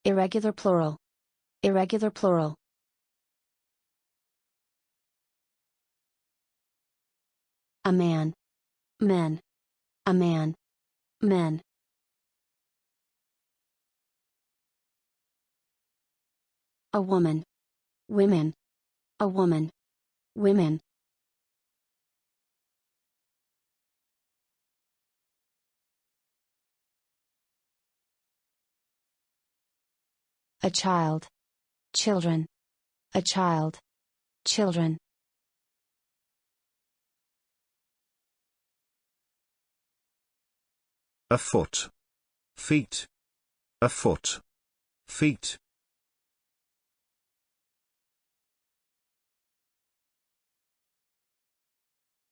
Irregular plural. Irregular plural. A man. Men. A man. Men. A woman. Women. A woman. Women. A child. Children. A child. Children. A foot. Feet. A foot. Feet.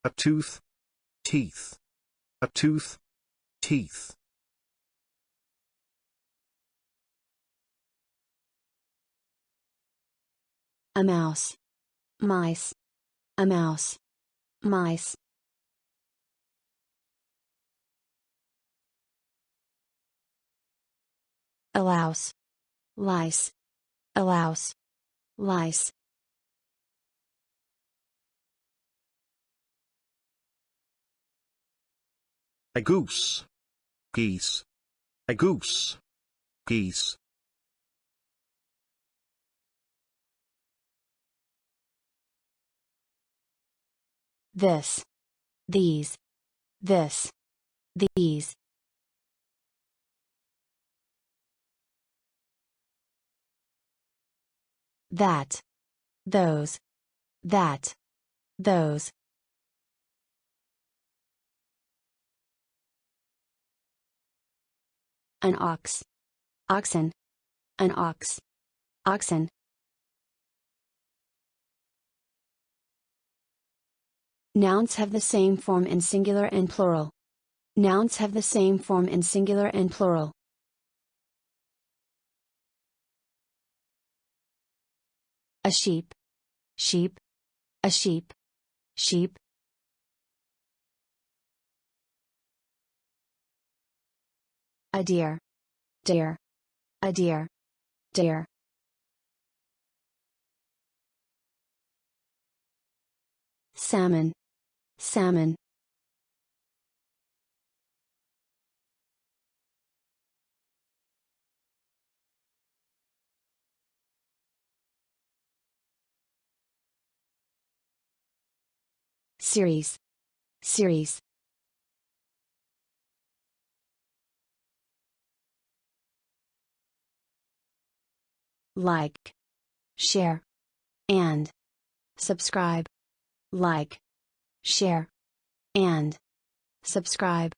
A tooth. Teeth. A tooth. Teeth. A mouse. Mice. A mouse. Mice. A louse. Lice. A louse. Lice. A goose. Geese. A goose. Geese. This. These. This. These. That. Those. That. Those. An ox. Oxen. An ox. Oxen. Nouns have the same form in singular and plural. Nouns have the same form in singular and plural. A sheep. Sheep. A sheep. Sheep. A deer. Deer. A deer. Deer. Salmon. Salmon. Series. Series. Like. Share. And. Subscribe. Like. Share. And. Subscribe.